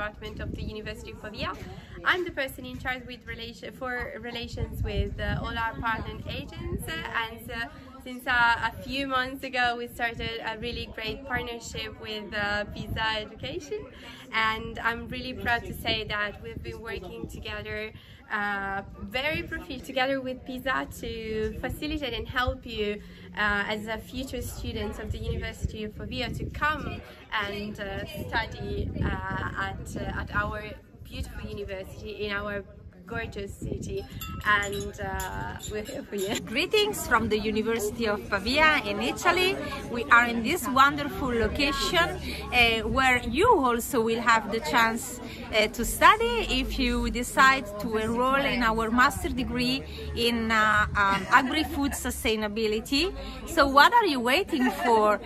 department of the University of Pavia. I'm the person in charge with relations with all our partner agents, and since a few months ago we started a really great partnership with Pisa Education, and I'm really proud to say that we've been working together very professionally together with Pisa to facilitate and help you as a future student of the University of Pavia to come and study at our beautiful university in our gorgeous city, and we're here for you. Greetings from the University of Pavia in Italy. We are in this wonderful location where you also will have the chance to study if you decide to enroll in our master degree in agri-food sustainability. So what are you waiting for?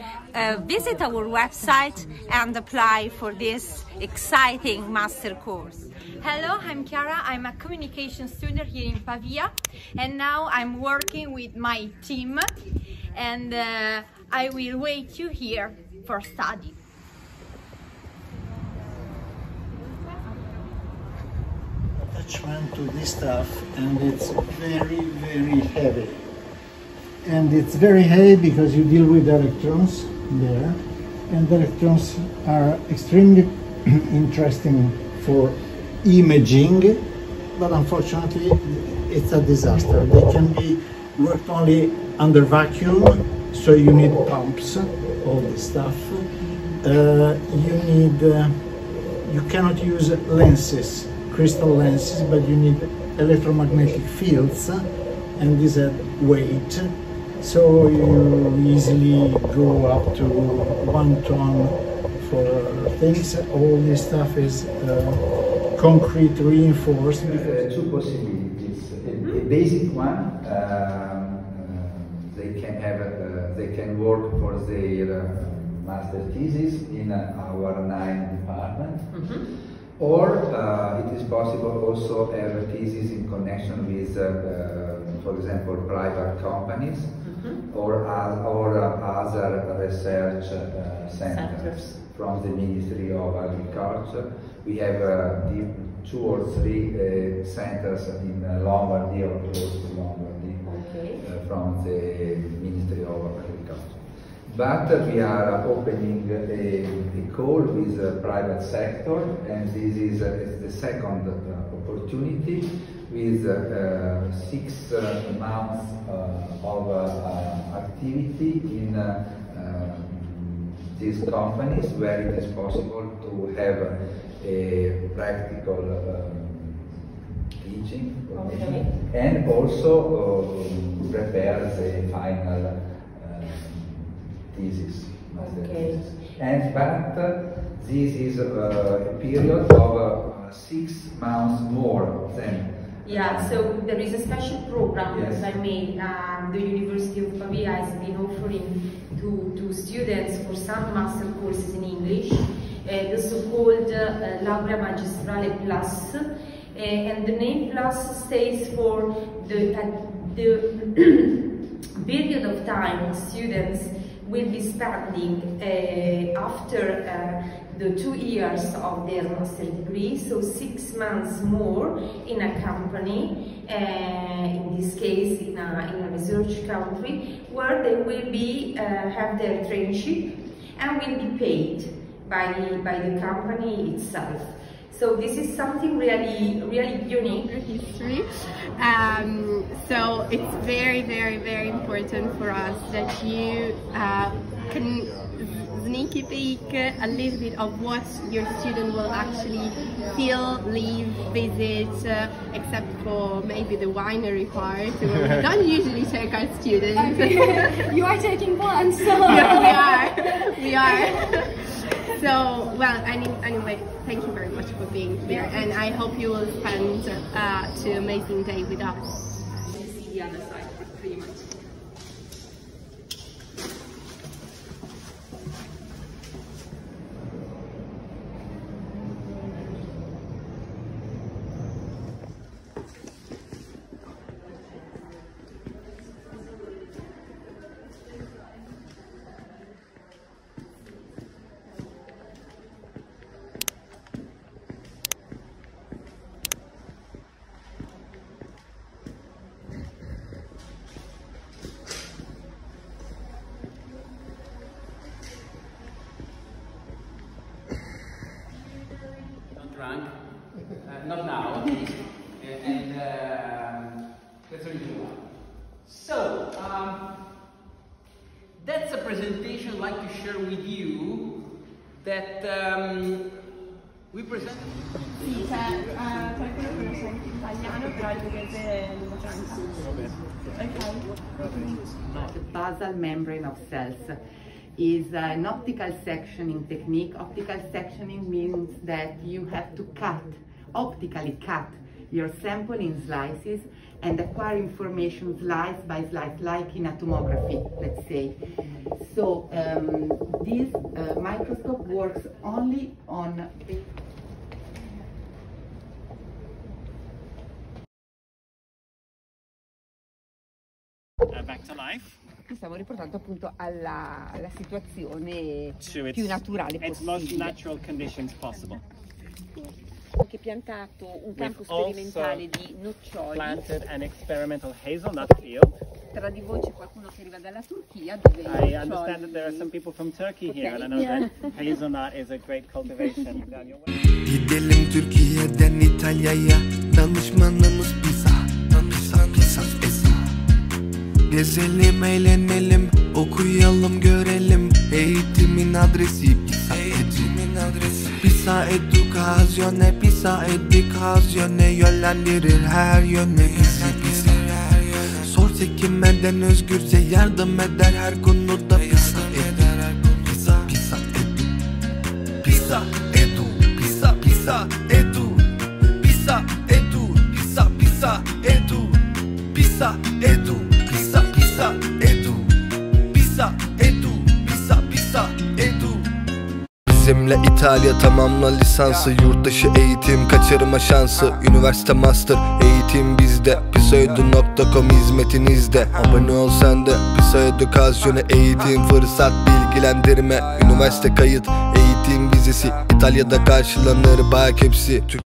Visit our website and apply for this exciting master course. Hello, I'm Chiara. I'm a communication student here in Pavia, and now I'm working with my team, and I will wait you here for study. Attachment to this stuff, and it's very, very heavy. And it's very heavy because you deal with electrons there, and the electrons are extremely interesting for imaging, but unfortunately it's a disaster. They can be worked only under vacuum, so you need pumps, all this stuff. You cannot use lenses, crystal lenses, but you need electromagnetic fields, and these have weight, so you easily go up to 1 ton for things. All this stuff is concrete reinforced. Two possibilities. A basic one, they can work for their master thesis in our 9 department, or it is possible also have a thesis in connection with, for example, private companies or other research centers from the Ministry of Agriculture. We have 2 or 3 centers in Lombardy or close to Lombardy, from the Ministry of Agriculture. But we are opening a call with the private sector, and this is the second opportunity with 6 months of activity in these companies, where it is possible to have a practical teaching, and also prepare the final thesis. But this is a period of 6 months more than. Yeah, so there is a special program, if I may, the University of Pavia has been offering to students for some master courses in English, the so-called Laurea Magistrale Plus, and the name Plus stays for the period of time students will be spending after the 2 years of their master degree, so 6 months more in a company, in this case in a research country, where they will be have their traineeship and will be paid by the company itself. So this is something really unique. History. So it's very, very, very important for us that you can sneaky peek a little bit of what your student will actually feel, live, visit, except for maybe the winery part, where we don't usually take our students. You are taking one, so yeah, we are. So, well, anyway, thank you very much for being here, and I hope you will spend 2 amazing days with us. The other side, pretty much. That's a presentation I'd like to share with you that we presented. Sì, c'è qualcuno conosce anche l'italiano, però il inglese non lo canta. Ok. The basal membrane of cells is an optical sectioning technique. Optical sectioning means that you have to optically cut your sample in slices and acquire information slice by slice, like in a tomography, let's say. So this microscope works only on back to life. Stiamo riportando appunto alla situazione più naturale possibile. Its most natural conditions possible. Anche piantato un campo sperimentale di noccioli. Planted an experimental hazelnut field. Tra di voi c'è qualcuno che arriva dalla Turchia dove I understand that there are some people from Turkey here, and I know that hazelnut is a great cultivation. Gidelim Türkiye'den İtalya'ya, danışmanımız Pisa, Pisa Edu. Gezelim, eğlenelim, okuyalım, görelim. Eğitimin adresi Pisa Edu. Pisa Edukasyone, Pisa Edukasyone yönlendirir her yöne bizi. Sor çekinmeden özgürce yardım eder her konuda. Pisa Edu, Pisa Edu, Pisa Edu, Pisa Edu, Pisa Edu, Pisa Edu, Pisa Edu, Pisa Edu, Pisa Edu, Pisa Edu. Bizimle İtalya tamamla lisansı, yurt dışı eğitim kaçırma şansı. Üniversite master eğitim bizde, pisaedu.com hizmetinizde. Abone ol sen de, Pisa Edukasyonu eğitim, fırsat, bilgilendirme. Üniversite kayıt, eğitim vizesi, İtalya'da karşılanır bak hepsi.